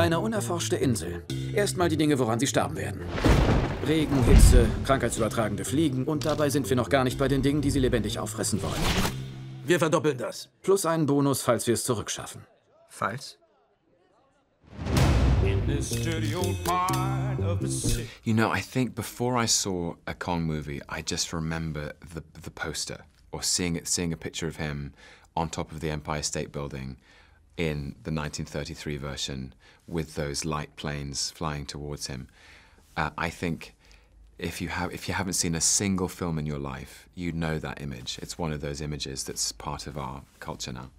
Eine unerforschte Insel. Erstmal die Dinge, woran sie sterben werden. Regen, Hitze, krankheitsübertragende Fliegen und dabei sind wir noch gar nicht bei den Dingen, die sie lebendig auffressen wollen. Wir verdoppeln das. Plus einen Bonus, falls wir es zurückschaffen. Falls? You know, I think before I saw a Kong movie, I just remember the poster, or seeing a picture of him on top of the Empire State Building in the 1933 version with those light planes flying towards him. I think if you haven't seen a single film in your life, you know that image. It's one of those images that's part of our culture now.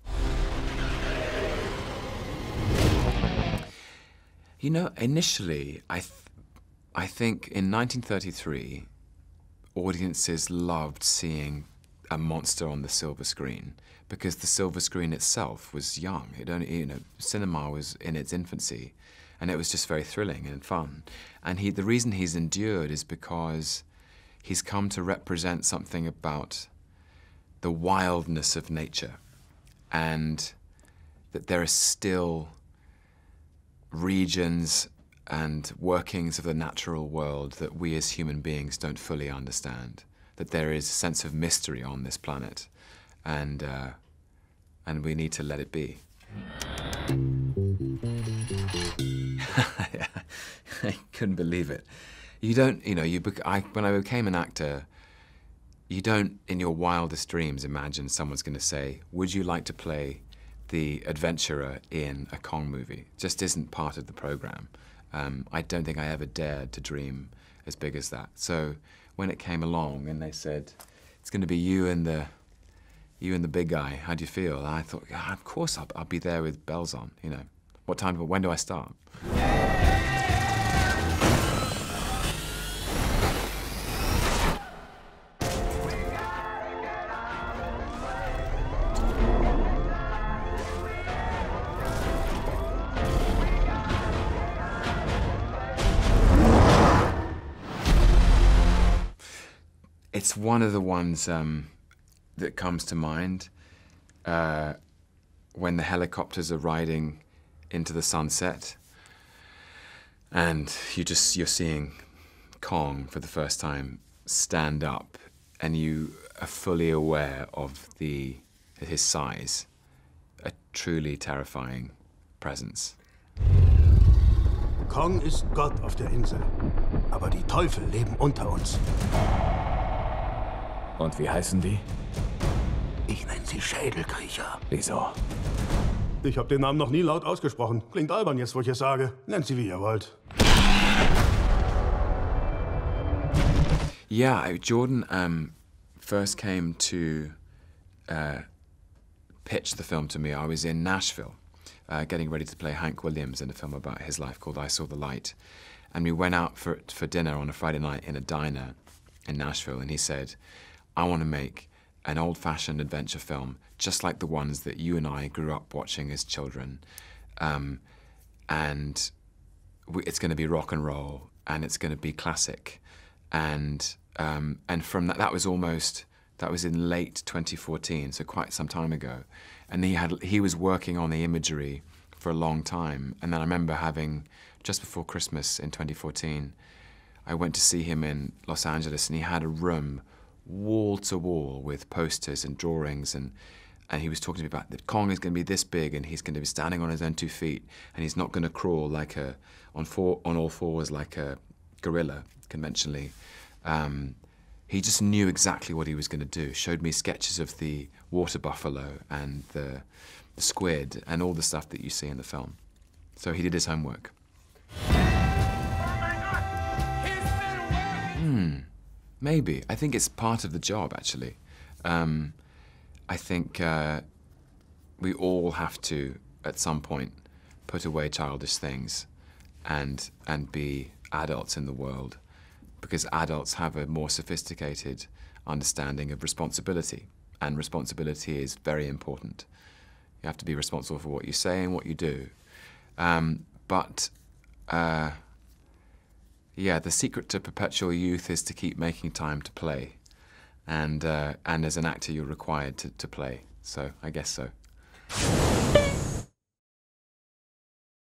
You know, initially, I think in 1933, audiences loved seeing a monster on the silver screen because the silver screen itself was young. It only, you know, cinema was in its infancy, and it was just very thrilling and fun. And the reason he's endured is because he's come to represent something about the wildness of nature, and that there are still regions and workings of the natural world that we as human beings don't fully understand. That there is a sense of mystery on this planet, and we need to let it be. I couldn't believe it. You don't, you know, when I became an actor, you don't, in your wildest dreams, imagine someone's going to say, would you like to play the adventurer in a Kong movie? It just isn't part of the program. I don't think I ever dared to dream as big as that. So when it came along and they said, it's going to be you and the big guy, how do you feel? And I thought, yeah, of course I'll be there with bells on, you know. What time, when do I start? It's one of the ones that comes to mind when the helicopters are riding into the sunset, and you're seeing Kong for the first time stand up, and you are fully aware of his size, a truly terrifying presence. Kong ist Gott auf der Insel, aber die Teufel leben unter uns. Und wie heißen die? Ich nenne sie Schädelkriecher. Wieso? Ich habe den Namen noch nie laut ausgesprochen. Klingt albern jetzt, wo ich es sage. Nennt sie, wie ihr wollt. Yeah, Jordan first came to pitch the film to me. I was in Nashville, getting ready to play Hank Williams in a film about his life called I Saw the Light. And we went out for dinner on a Friday night in a diner in Nashville, and he said, I want to make an old-fashioned adventure film, just like the ones that you and I grew up watching as children. And it's going to be rock and roll, and it's going to be classic. And from that was in late 2014, so quite some time ago. And he was working on the imagery for a long time. And then I remember having, just before Christmas in 2014, I went to see him in Los Angeles, and he had a room wall to wall with posters and drawings, and he was talking to me about that Kong is going to be this big, and he's going to be standing on his own 2 feet, and he's not going to crawl like on all fours like a gorilla conventionally. He just knew exactly what he was going to do. Showed me sketches of the water buffalo and the squid and all the stuff that you see in the film. So he did his homework. Maybe. I think it's part of the job, actually. I think we all have to, at some point, put away childish things and be adults in the world, because adults have a more sophisticated understanding of responsibility, and responsibility is very important. You have to be responsible for what you say and what you do. Yeah, the secret to perpetual youth is to keep making time to play. And as an actor, you're required to play. So I guess so.